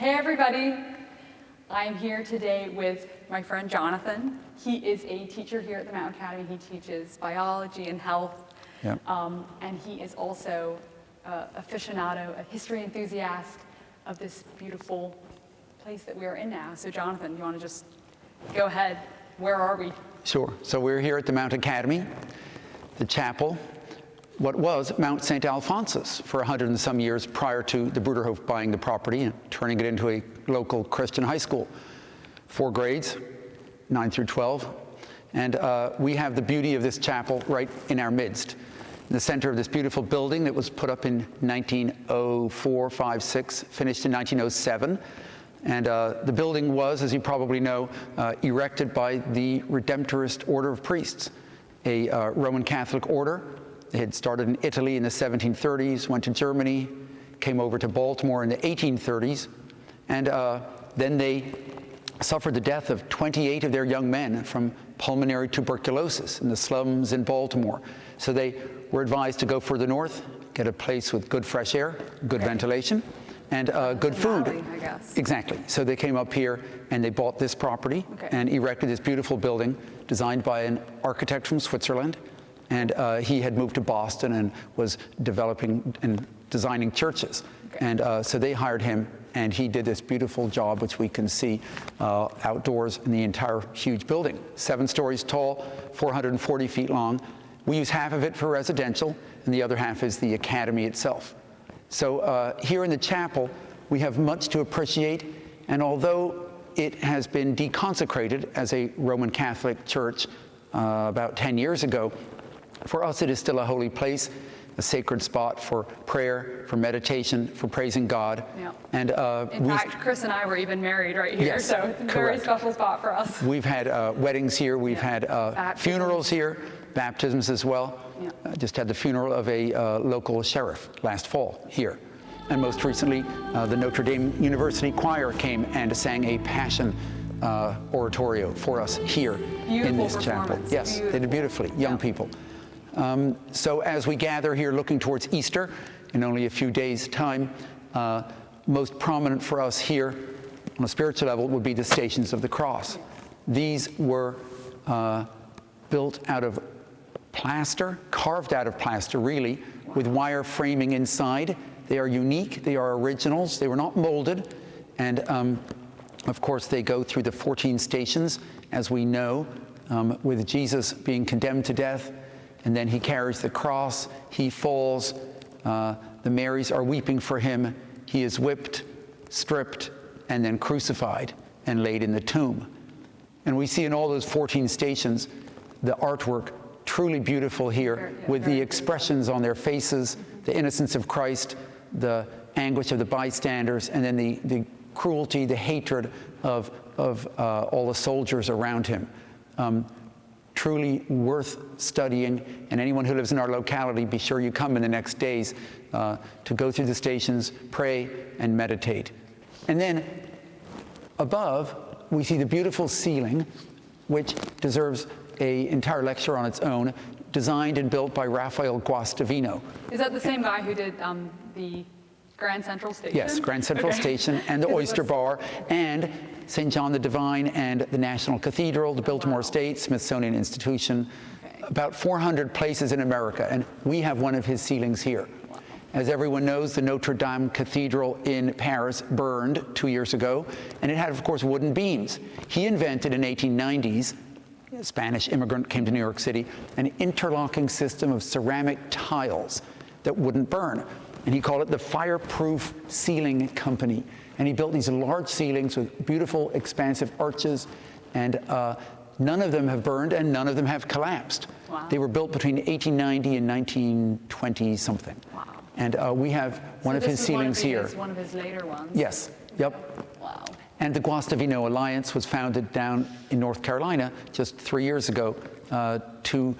Hey everybody, I'm here today with my friend Jonathan. He is a teacher here at the Mountain Academy. He teaches biology and health, and he is also an aficionado, a history enthusiast of this beautiful place that we are in now. So Jonathan, you want to just go ahead? Where are we? Sure. So we're here at the Mount Academy, the chapel, what was Mount Saint Alphonsus for 100 and some years prior to the Bruderhof buying the property and turning it into a local Christian high school. 4 grades, 9 through 12. And we have the beauty of this chapel right in our midst. In the center of this beautiful building that was put up in 1904, 5, 6, finished in 1907. And the building was, as you probably know, erected by the Redemptorist order of priests, a Roman Catholic order. They had started in Italy in the 1730s, went to Germany, came over to Baltimore in the 1830s, and then they suffered the death of 28 of their young men from pulmonary tuberculosis in the slums in Baltimore. So they were advised to go further north, get a place with good fresh air, good ventilation, and good food. I guess. Exactly. So they came up here and they bought this property and erected this beautiful building designed by an architect from Switzerland. And he had moved to Boston and was developing and designing churches. And so they hired him, and he did this beautiful job, which we can see outdoors in the entire huge building. 7 stories tall, 440 feet long. We use half of it for residential, and the other half is the academy itself. So here in the chapel, we have much to appreciate, and although it has been deconsecrated as a Roman Catholic church about 10 years ago, for us, it is still a holy place, a sacred spot for prayer, for meditation, for praising God. Yeah. And in fact, Chris and I were even married right here, yes, so it's a very special spot for us. We've had weddings here. We've had funerals here, baptisms as well. Yeah. Just had the funeral of a local sheriff last fall here. And most recently, the Notre Dame University Choir came and sang a Passion oratorio for us here in this chapel. Yes, they did beautifully, young people. So as we gather here looking towards Easter in only a few days' time, most prominent for us here on a spiritual level would be the Stations of the Cross. These were built out of plaster, carved out of plaster really, with wire framing inside. They are unique, they are originals, they were not molded, and of course they go through the 14 stations, as we know, with Jesus being condemned to death. And then he carries the cross, he falls, the Marys are weeping for him, he is whipped, stripped, and then crucified and laid in the tomb. And we see in all those 14 stations the artwork truly beautiful here with the expressions on their faces, the innocence of Christ, the anguish of the bystanders, and then the cruelty, the hatred of all the soldiers around him. Truly worth studying, and anyone who lives in our locality, be sure you come in the next days to go through the stations, pray, and meditate. And then above, we see the beautiful ceiling, which deserves an entire lecture on its own, designed and built by Raphael Guastavino. Is that the same guy who did the Grand Central Station? Yes, Grand Central Station and the Oyster Bar, and St. John the Divine and the National Cathedral, the Biltmore State, Smithsonian Institution, about 400 places in America, and we have one of his ceilings here. As everyone knows, the Notre Dame Cathedral in Paris burned 2 years ago, and it had, of course, wooden beams. He invented in the 1890s, a Spanish immigrant came to New York City, an interlocking system of ceramic tiles that wouldn't burn. And he called it the Fireproof Ceiling Company. And he built these large ceilings with beautiful, expansive arches, and none of them have burned and none of them have collapsed. Wow. They were built between 1890 and 1920 something. Wow. And we have one of his ceilings here. One of his later ones? Yes, yep. Wow. And the Guastavino Alliance was founded down in North Carolina just 3 years ago to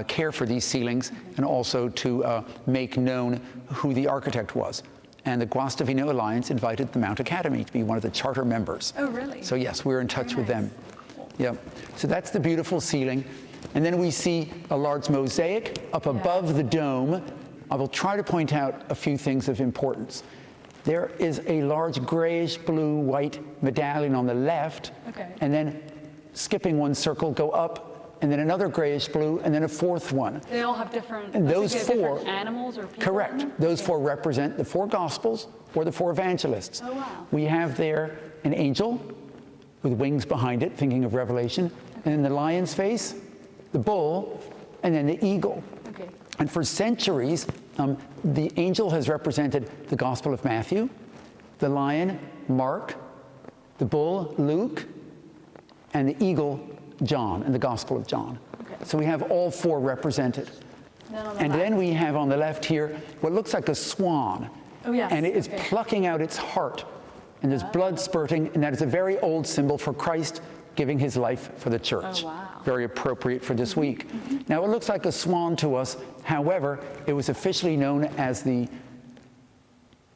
care for these ceilings and also to make known who the architect was. And the Guastavino Alliance invited the Mount Academy to be one of the charter members. Oh, really? So yes, we're in touch with them. Yeah. So that's the beautiful ceiling. And then we see a large mosaic up above the dome. I will try to point out a few things of importance. there is a large grayish blue white medallion on the left, and then skipping one circle, go up, and then another grayish blue, and then a fourth one. They all have different, and those four, different animals or people? Correct. Those four represent the four Gospels or the four evangelists. Oh, wow. We have there an angel with wings behind it, thinking of Revelation, and then the lion's face, the bull, and then the eagle. Okay. And for centuries, the angel has represented the Gospel of Matthew, the lion, Mark, the bull, Luke, and the eagle, John, and the Gospel of John. Okay. So we have all four represented. And then we have on the left here what looks like a swan. Oh, yes. And it is plucking out its heart. And there's blood spurting, and that is a very old symbol for Christ giving his life for the church. Oh, wow. Very appropriate for this week. Now, it looks like a swan to us. However, it was officially known as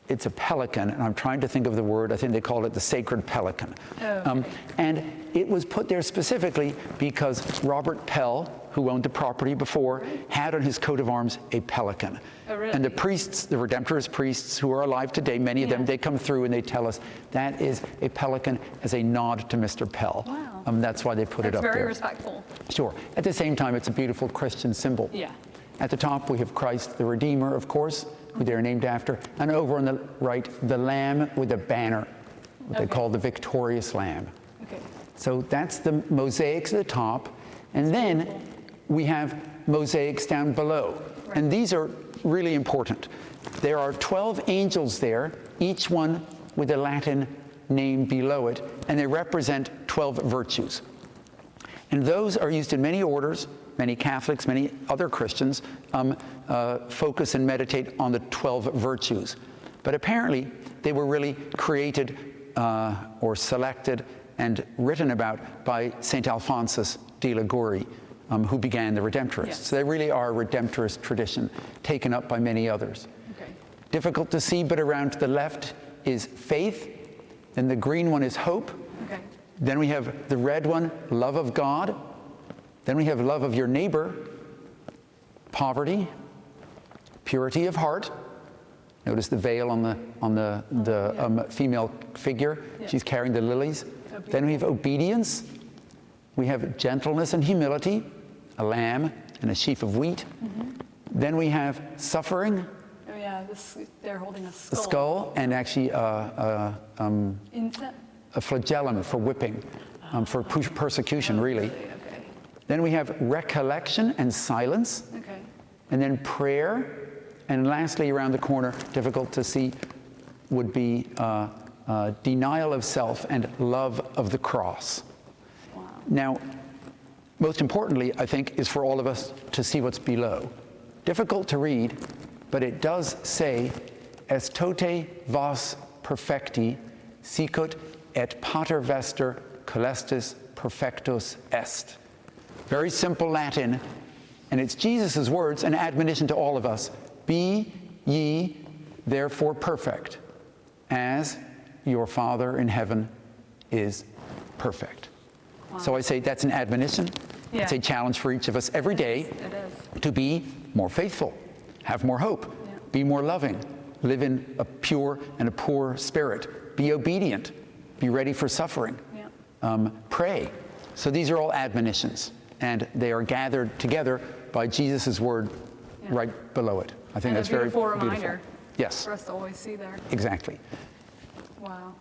it's a pelican, and I'm trying to think of the word. I think they called it the sacred pelican. Oh, okay. And it was put there specifically because Robert Pell, who owned the property before, had on his coat of arms a pelican. Oh, really? And the priests, the Redemptorist priests who are alive today, many of them, they come through and they tell us that is a pelican as a nod to Mr. Pell. Wow. That's why they put it up there. It's very respectful. Sure. At the same time, it's a beautiful Christian symbol. Yeah. At the top, we have Christ, the Redeemer, of course, who they're named after. And over on the right, the Lamb with a banner, what they call the victorious Lamb. Okay. So that's the mosaics at the top. And then we have mosaics down below. Right. And these are really important. There are 12 angels there, each one with a Latin name below it, and they represent 12 virtues. And those are used in many orders. Many Catholics, many other Christians focus and meditate on the 12 virtues. But apparently, they were really created or selected and written about by Saint Alphonsus de Liguori, who began the Redemptorists. Yes. So they really are a Redemptorist tradition, taken up by many others. Okay. Difficult to see, but around to the left is faith, and the green one is hope. Okay. Then we have the red one, love of God. Then we have love of your neighbor, poverty, purity of heart. Notice the veil on the female figure. Yeah. She's carrying the lilies. Then we have obedience. We have gentleness and humility, a lamb and a sheaf of wheat. Then we have suffering. Oh yeah, they're holding a skull. A skull and actually a flagellum for whipping, for persecution, really. Then we have recollection and silence, and then prayer, and lastly, around the corner, difficult to see, would be denial of self and love of the cross. Wow. Now, most importantly, I think, is for all of us to see what's below. Difficult to read, but it does say, "Est tote vos perfecti, sicut et pater vester coelestis perfectus est." Very simple Latin, and it's Jesus' words, an admonition to all of us. Be ye therefore perfect, as your Father in heaven is perfect. Wow. So I say that's an admonition. Yeah. It's a challenge for each of us every day to be more faithful, have more hope, be more loving, live in a pure and a poor spirit, be obedient, be ready for suffering, pray. So these are all admonitions. And they are gathered together by Jesus' word right below it. I think that's very beautiful. Reminder. Yes. For us to always see there. Exactly. Wow.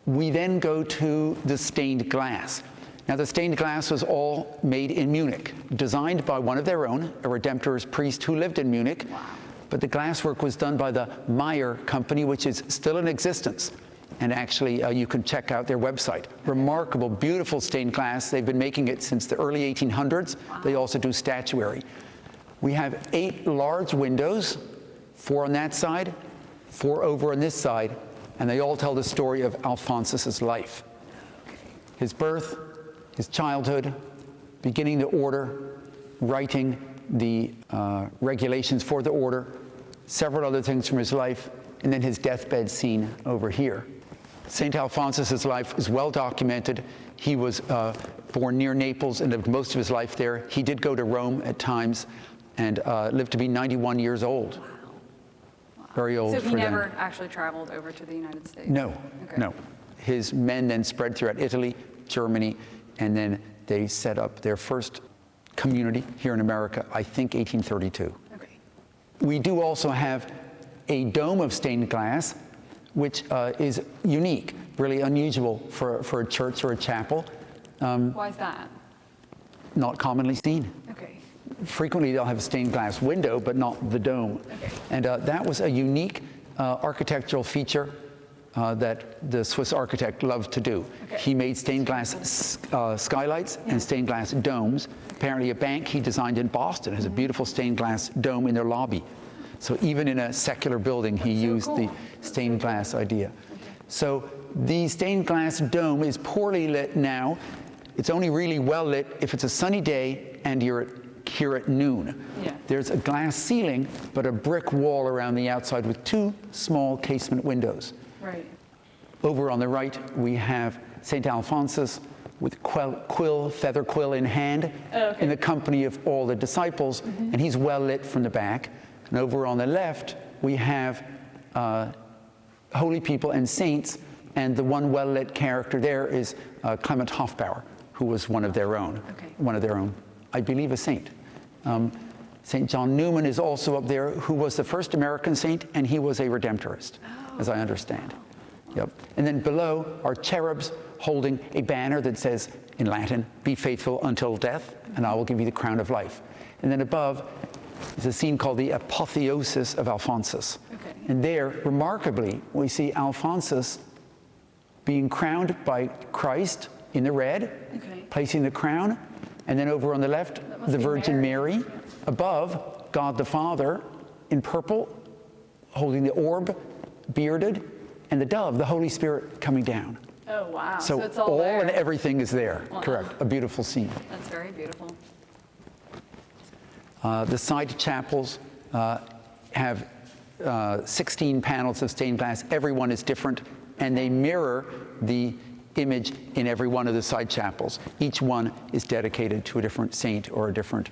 We then go to the stained glass. Now, the stained glass was all made in Munich, designed by one of their own, a Redemptorist priest who lived in Munich. Wow. But the glasswork was done by the Meyer company, which is still in existence. And actually, you can check out their website. Remarkable, beautiful stained glass. They've been making it since the early 1800s. Wow. They also do statuary. We have 8 large windows, 4 on that side, 4 over on this side, and they all tell the story of Alphonsus's life. His birth, his childhood, beginning the order, writing the regulations for the order, several other things from his life, and then his deathbed scene over here. St. Alphonsus' life is well documented. He was born near Naples and lived most of his life there. He did go to Rome at times and lived to be 91 years old. Wow. very old So for he them. never actually traveled over to the United States? No, Okay. no. His men then spread throughout Italy, Germany, and then they set up their first community here in America, I think 1832. Okay. We do also have a dome of stained glass, which is unique, really unusual for a church or a chapel. Why is that? Not commonly seen. Okay. Frequently they'll have a stained glass window, but not the dome. Okay. And that was a unique architectural feature that the Swiss architect loved to do. Okay. He made stained glass skylights and stained glass domes. Apparently a bank he designed in Boston has a beautiful stained glass dome in their lobby. So even in a secular building, he used the stained glass idea. So the stained glass dome is poorly lit now. It's only really well lit if it's a sunny day and you're here at noon. Yeah. There's a glass ceiling, but a brick wall around the outside with 2 small casement windows. Right. Over on the right, we have St. Alphonsus with feather quill in hand, in the company of all the disciples, and he's well lit from the back. And over on the left, we have holy people and saints, and the one well-lit character there is Clement Hofbauer, who was one of their own. Okay. One of their own, I believe a saint. St. John Newman is also up there, who was the first American saint, and he was a Redemptorist, as I understand. Yep. And then below are cherubs holding a banner that says, in Latin, "Be faithful until death, and I will give you the crown of life." And then above is a scene called the Apotheosis of Alphonsus. Okay. And there, remarkably, we see Alphonsus being crowned by Christ in the red, placing the crown, and then over on the left, the Virgin Mary. Yeah. Above, God the Father in purple, holding the orb, bearded, and the dove, the Holy Spirit, coming down. Oh, wow. So it's all there. and everything is there. Wow. Correct. A beautiful scene. That's very beautiful. The side chapels have 16 panels of stained glass. Every one is different, and they mirror the image in every one of the side chapels. Each one is dedicated to a different saint or a different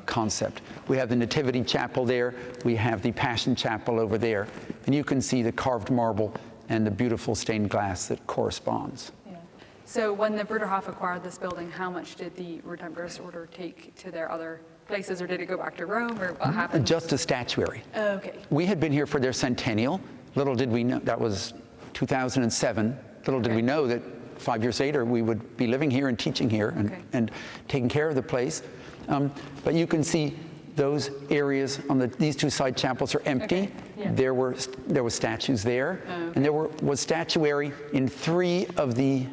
concept. We have the Nativity Chapel there. We have the Passion Chapel over there. And you can see the carved marble and the beautiful stained glass that corresponds. Yeah. So when the Bruderhof acquired this building, how much did the Redemptorist order take to their other places, or did it go back to Rome, or what happened? Just a statuary. Oh, okay. We had been here for their centennial. Little did we know, that was 2007. Little did we know that 5 years later we would be living here and teaching here and taking care of the place. But you can see those areas on these 2 side chapels are empty. Okay. Yeah. There were statues there, and there was statuary in 4 of the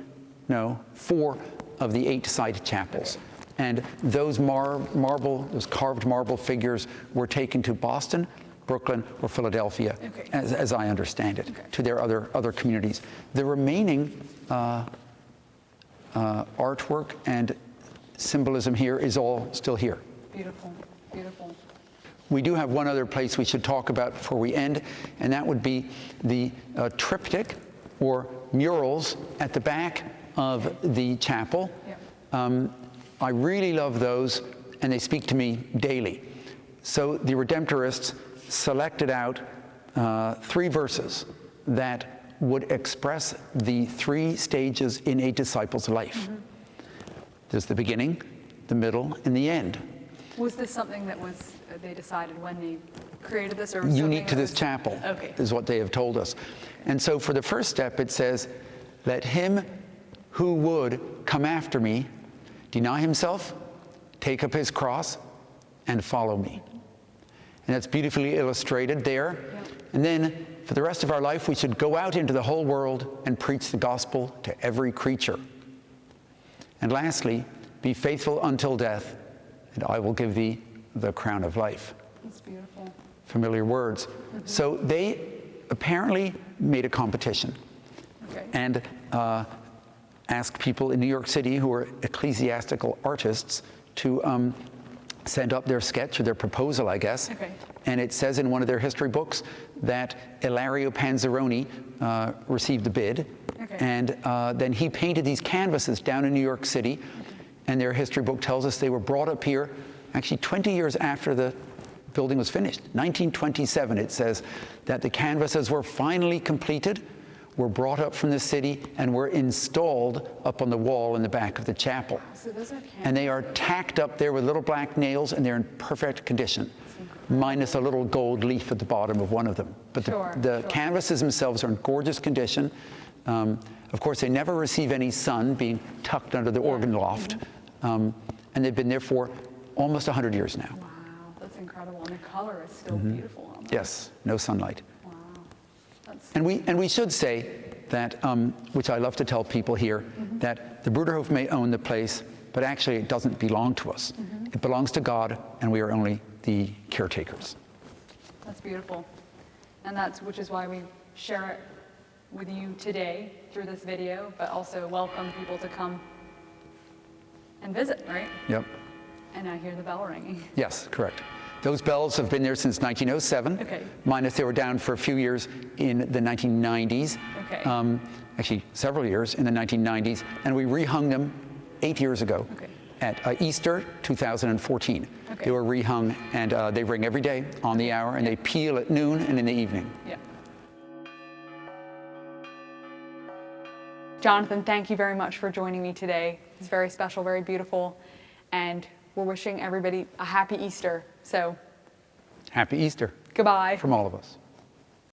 8 side chapels. And those those carved marble figures were taken to Boston, Brooklyn, or Philadelphia, as I understand it, to their other communities. The remaining artwork and symbolism here is all still here. Beautiful, beautiful. We do have one other place we should talk about before we end, and that would be the triptych or murals at the back of the chapel. Yeah. I really love those, and they speak to me daily. So the Redemptorists selected out 3 verses that would express the 3 stages in a disciple's life. There's the beginning, the middle, and the end. Was this something that was they decided when they created this, or was Unique to something this chapel, is what they have told us. And so for the first step, it says, "Let him who would come after me deny himself, take up his cross, and follow me." And that's beautifully illustrated there. Yeah. And then for the rest of our life, we should go out into the whole world and preach the gospel to every creature. And lastly, be faithful until death, and I will give thee the crown of life. That's beautiful. Familiar words. So they apparently made a competition and asked people in New York City who were ecclesiastical artists to send up their sketch or their proposal, I guess. And it says in one of their history books that Ilario Panzeroni received the bid. And then he painted these canvases down in New York City. And their history book tells us they were brought up here actually 20 years after the building was finished. 1927, it says that the canvases were finally completed, were brought up from the city, and were installed up on the wall in the back of the chapel. So those are And they are tacked up there with little black nails, and they're in perfect condition, minus a little gold leaf at the bottom of one of them. But the canvases themselves are in gorgeous condition. Of course, they never receive any sun, being tucked under the organ loft. And they've been there for almost 100 years now. Wow, that's incredible. And the color is still beautiful on them. Yes, no sunlight. Wow. That's And we should say that, which I love to tell people here, that the Bruderhof may own the place, but actually it doesn't belong to us. It belongs to God, and we are only the caretakers. That's beautiful. And which is why we share it with you today through this video, but also welcome people to come and visit, right? Yep. And I hear the bell ringing. Yes, correct. Those bells have been there since 1907. Okay. Minus they were down for a few years in the 1990s. Okay. Actually, several years in the 1990s. And we rehung them 8 years ago Okay. at Easter 2014. Okay. They were rehung, and they ring every day on the hour, and they peal at noon and in the evening. Yeah. Jonathan, thank you very much for joining me today. It's very special, very beautiful, and we're wishing everybody a happy Easter. So, Happy Easter goodbye. from all of us.